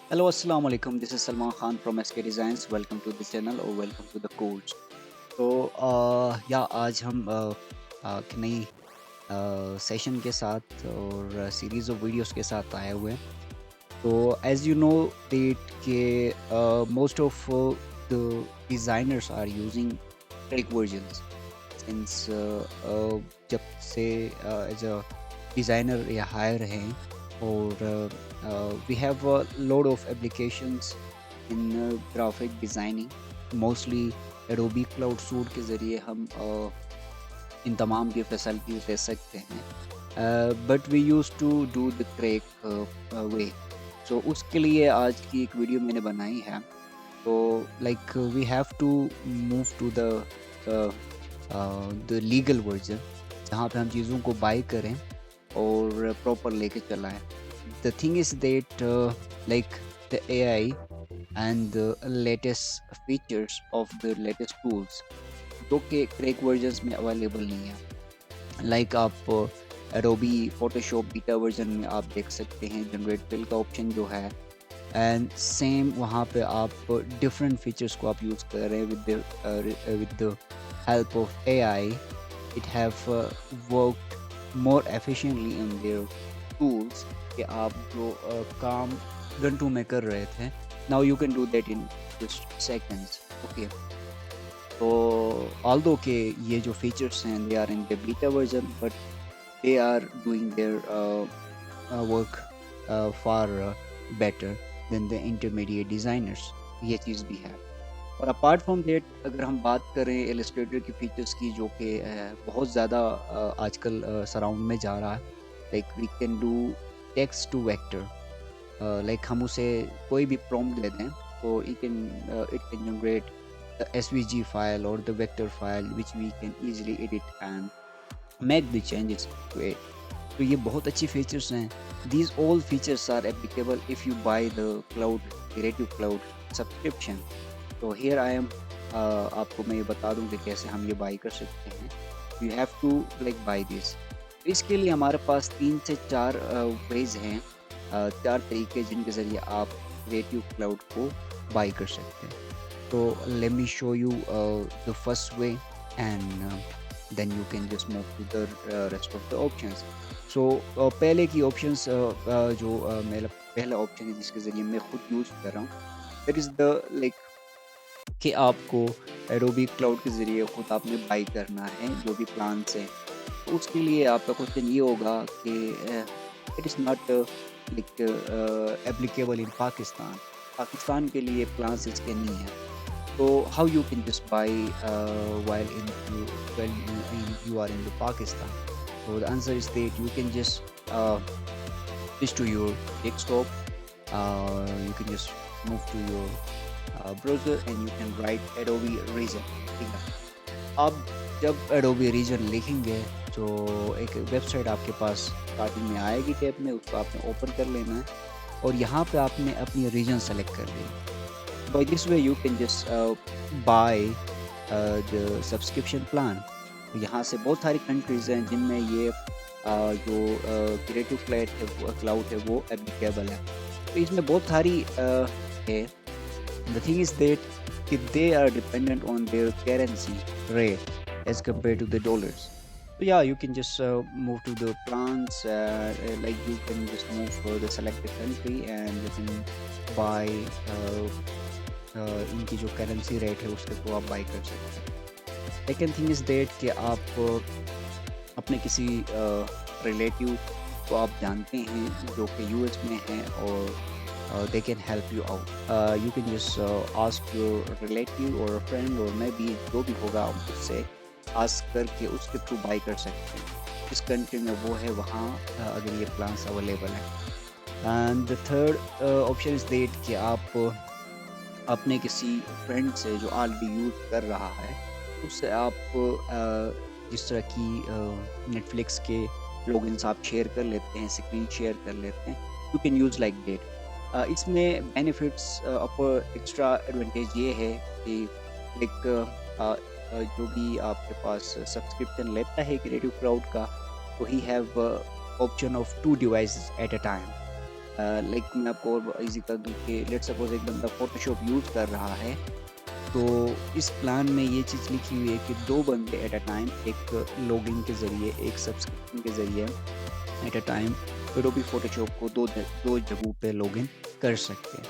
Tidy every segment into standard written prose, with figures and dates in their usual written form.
Hello, Assalamu alaikum. This is Salman Khan from skdesigns. Welcome to the channel or welcome to the course. तो या आज हम एक नई सेशन के साथ और सीरीज ऑफ वीडियोस के साथ आए हुए हैं। तो एज यू नो दैट के most of the designers are using tech versions since जब से एज अ डिज़ाइनर या हायर हैं और we have a load of applications in graphic designing mostly Adobe Cloud suite के ज़रिए हम इन तमाम की फैसिलिटीज़ ले सकते हैं but we use to do the crack way so उसके लिए आज की एक वीडियो मैंने बनाई है तो like we have to move to the legal version जहाँ पे हम चीज़ों को बाय करें और प्रॉपर लेके चलाएं the thing is that like the AI and the latest features of the latest tools जो कि क्रैक वर्जन्स में अवेलेबल नहीं है लाइक आप एडोबी फोटोशॉप बीटा वर्जन में आप देख सकते हैं जनरेट फिल का ऑप्शन जो है एंड सेम वहाँ पे आप डिफरेंट फीचर्स को आप यूज़ कर रहे हैं with the help of AI it have worked more efficiently in their tools कि आप जो काम घंटों में कर रहे थे now you can do that in just seconds okay so although के ये जो features हैं they are in the beta version but they are doing their work far better than the intermediate designers ये चीज़ भी है और अपार्ट फ्रॉम दैट अगर हम बात करें इलस्ट्रेटर की फीचर्स की जो कि बहुत ज़्यादा आजकल सराउंड में जा रहा है like we can do text to vector like हम उसे कोई भी प्रॉम्प्ट दे दें तो it can generate the SVG file और the vector file which we can easily edit and make the changes to it तो ये बहुत अच्छी फीचर्स हैं these all features are applicable if you buy the cloud Creative Cloud subscription तो here I am आपको मैं ये बता दूं कि कैसे हम ये बाई कर सकते हैं you have to like buy this इसके लिए हमारे पास 3 से 4 वेज हैं 4 तरीके जिनके ज़रिए आप क्रिएटिव क्लाउड को बाई कर सकते हैं तो let me show you the first way and then you can just move to the rest of the options so पहले की ऑप्शंस जो मेरा पहला ऑप्शन है जिसके ज़रिए मैं खुद यूज़ कर रहा हूँ दैट इज़ द लाइक कि आपको एडोबी क्लाउड के ज़रिए खुद आपने बाई करना है जो भी प्लान्स हैं तो उसके लिए आपका क्वेश्चन ये होगा कि it is not like applicable in Pakistan Pakistan के लिए प्लान्स इसके नहीं हैं तो how you can just by while you are in the Pakistan so the answer is that you can just switch to your desktop you can just move to your browser and you can write Adobe Region ठीक है आप जब Adobe Region लिखेंगे तो एक website आपके पास starting में आएगी टैब में उसको आपने ओपन कर लेना है और यहाँ पे आपने अपनी रीजन सेलेक्ट कर लेनी buy this way you can just buy the subscription plan यहाँ से बहुत सारी कंट्रीज़ हैं जिनमें ये जो क्रिएटिव क्लाउड है वो एप्लीकेबल है तो इसमें बहुत सारी है The thing is that if they are dependent on their currency rate as compared to the dollars. So yeah, you can just move to the plans. Like you can just move for the selected country and you can buy इनकी जो currency rate है उसके को आप by कर सकते हैं second thing is that कि आप अपने किसी रिलेटिव को आप जानते हैं जो कि यूएस में हैं और they can help you out. You can just ask your relative or a friend or maybe जो भी होगा आप उससे ask करके उसके थ्रू बाई कर सकते हैं जिस कंट्री में वो है वहाँ अगर ये प्लान्स अवेलेबल हैं and the third option is that कि आप अपने किसी फ्रेंड से जो ऑलरेडी यूज़ कर रहा है उससे आप जिस तरह की नेटफ्लिक्स के लॉगिन्स आप शेयर कर लेते हैं स्क्रीन शेयर कर लेते हैं you can use like that इसमें बेनिफिट्स एक्स्ट्रा एडवांटेज ये है कि एक जो भी आपके पास सब्सक्रिप्शन लेता है क्रिएटिव क्लाउड का तो he have option of 2 devices eight a time like मैं आपको और इजी कर दूं कि लेट सपोज एक बंदा फोटोशॉप यूज़ कर रहा है, तो इस प्लान में ये चीज़ लिखी हुई है कि 2 बंदे एट अ टाइम एक लॉगिन के ज़रिए, एक सब्सक्रिप्शन के ज़रिए eight a time Adobe Photoshop को 2 जगहों पे लॉगिन कर सकते हैं।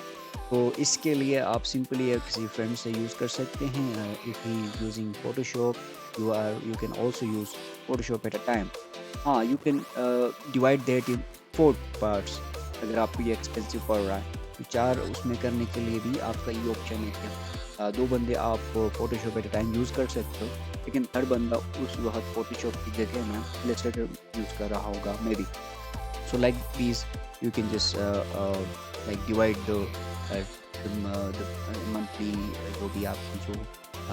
तो इसके लिए आप सिंपली किसी फ्रेंड से यूज़ कर सकते हैं। If he is using Photoshop, you can also use Photoshop at a time. हाँ, you can divide that in 4 parts. अगर आपको ये एक्सपेंसिव पड़ रहा है, तो 4 उसमें करने के लिए भी आपका ये ऑप्शन है कि 2 बंदे आप Photoshop at a time use कर सकते हो, लेकिन थर्ड बंदा उस वक़्त फ़ोटोशॉप की जगह में इलस्ट्रेटर यूज़ कर रहा होगा may be. So like these, you can just like divide the monthly जो भी आपकी जो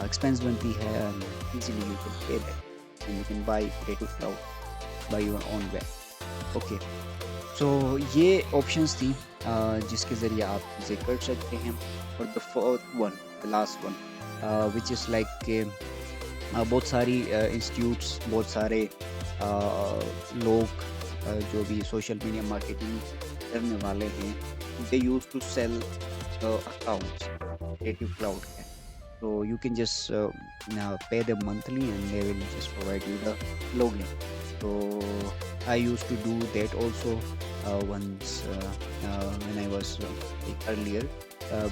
expense बनती है, and easily you can pay that and you can buy Creative Cloud by your own way. Okay, so ये options थी जिसके ज़रिए आप चीज़ें कर सकते हैं। और the fourth one, the last one, which is like बहुत सारी इंस्टीट्यूट्स, बहुत सारे लोग जो भी सोशल मीडिया मार्केटिंग करने वाले हैं, they use to sell accounts Creative Cloud के। So you can just now pay them monthly and they will just provide you the login. So I used to do that also once when I was like earlier,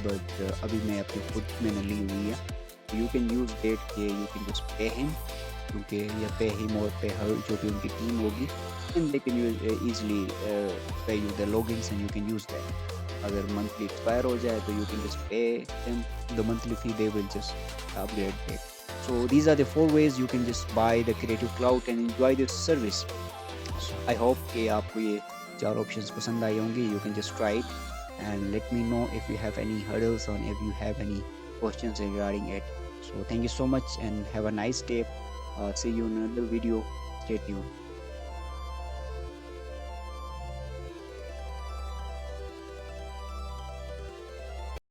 but अभी मैं अपनी खुद मैंने ली हुई है। You can use that कि you can just pay him, क्योंकि या pay him or pay her जो भी उनकी टीम होगी, and they can use easily pay you the logins and you can use that. अगर मंथली एक्सपायर हो जाए तो you can just pay them the monthly fee, they will just upgrade it. So these are the 4 ways you can just buy the Creative Cloud and enjoy this service. So I hope कि आपको ये 4 options पसंद आए होंगे. You can just try it and let me know if you have any hurdles or if you have any questions regarding it. So thank you so much and have a nice day. See you in another video. Stay tuned.